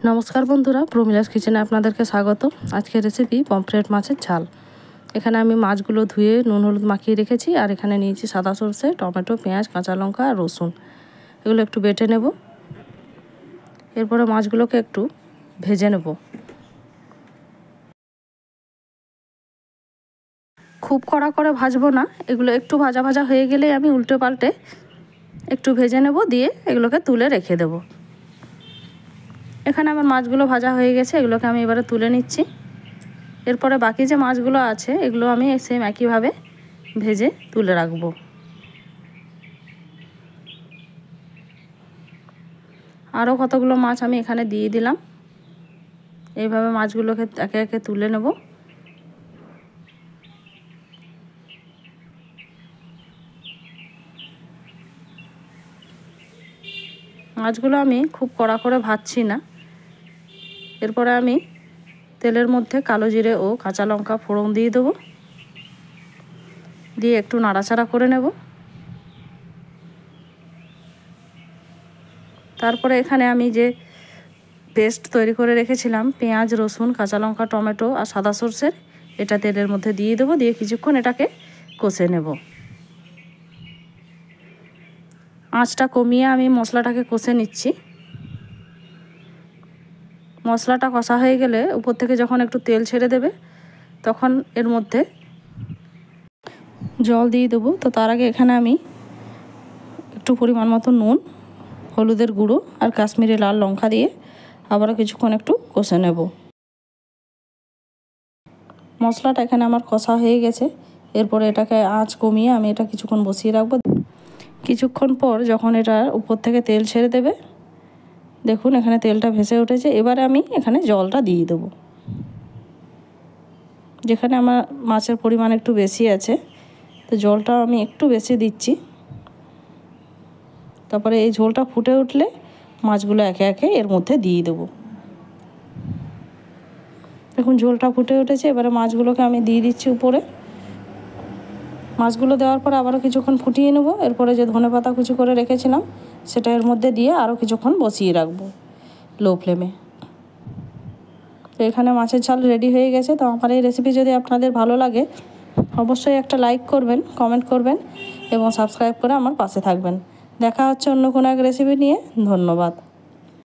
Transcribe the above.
নমস্কার বন্ধুরা, প্রমিলাস কিচেনে আপনাদেরকে স্বাগত। আজকের রেসিপি পমফ্রেট মাছের ঝাল। এখানে আমি মাছগুলো ধুয়ে নুন হলুদ মাখিয়ে রেখেছি, আর এখানে নিয়েছি সাদা সরষে, টমেটো, পেঁয়াজ, কাঁচা লঙ্কা আর রসুন। এগুলো একটু বেটে নেব। এরপরে মাছগুলোকে একটু ভেজে নেব। খুব কড়া করে ভাজবো না, এগুলো একটু ভাজা ভাজা হয়ে গেলেই আমি উল্টে পাল্টে একটু ভেজে নেব, দিয়ে এগুলোকে তুলে রেখে দেব। এখানে আমার মাছগুলো ভাজা হয়ে গেছে, এগুলোকে আমি এবারে তুলে নিচ্ছি। এরপরে বাকি যে মাছগুলো আছে এগুলো আমি সেম একইভাবে ভেজে তুলে রাখব। আরও কতগুলো মাছ আমি এখানে দিয়ে দিলাম। এইভাবে মাছগুলোকে একে একে তুলে নেব। মাছগুলো আমি খুব কড়া করে ভাজছি না। এরপরে আমি তেলের মধ্যে কালো জিরে ও কাঁচা লঙ্কা ফোড়ন দিয়ে দেবো, দিয়ে একটু নাড়াচাড়া করে নেব। তারপরে এখানে আমি যে পেস্ট তৈরি করে রেখেছিলাম পেঁয়াজ, রসুন, কাঁচা লঙ্কা, টমেটো আর সাদা সরষের, এটা তেলের মধ্যে দিয়ে দেবো, দিয়ে কিছুক্ষণ এটাকে কষে নেব। আঁচটা কমিয়ে আমি মশলাটাকে কষে নিচ্ছি। মশলাটা কষা হয়ে গেলে উপর থেকে যখন একটু তেল ছেড়ে দেবে তখন এর মধ্যে জল দিয়ে দেবো। তো তার আগে এখানে আমি একটু পরিমাণ মতো নুন, হলুদের গুঁড়ো আর কাশ্মীরি লাল লঙ্কা দিয়ে আবারও কিছুক্ষণ একটু কষে নেব। মশলাটা এখানে আমার কষা হয়ে গেছে। এরপরে এটাকে আঁচ কমিয়ে আমি এটা কিছুক্ষণ বসিয়ে রাখবো। কিছুক্ষণ পর যখন এটা উপর থেকে তেল ছেড়ে দেবে, দেখুন এখানে তেলটা ভেসে উঠেছে। এবারে আমি এখানে জলটা দিয়ে দেবো। যেখানে আমার মাছের পরিমাণ একটু বেশি আছে, তো জলটা আমি একটু বেশি দিচ্ছি। তারপরে এই ঝোলটা ফুটে উঠলে মাছগুলো একে একে এর মধ্যে দিয়ে দেবো। দেখুন ঝোলটা ফুটে উঠেছে। এবারে মাছগুলোকে আমি দিয়ে দিচ্ছি উপরে। মাছগুলো দেওয়ার পর আবারও কিছুক্ষণ ফুটিয়ে নেব। এরপরে যে ধনেপাতা কুচি করে রেখেছিলাম সেটা এর মধ্যে দিয়ে আরও কিছুক্ষণ বসিয়ে রাখবো লো ফ্লেমে। তো এখানে মাছের ঝাল রেডি হয়ে গেছে। তো আমার এই রেসিপি যদি আপনাদের ভালো লাগে অবশ্যই একটা লাইক করবেন, কমেন্ট করবেন এবং সাবস্ক্রাইব করে আমার পাশে থাকবেন। দেখা হচ্ছে অন্য কোনো এক রেসিপি নিয়ে। ধন্যবাদ।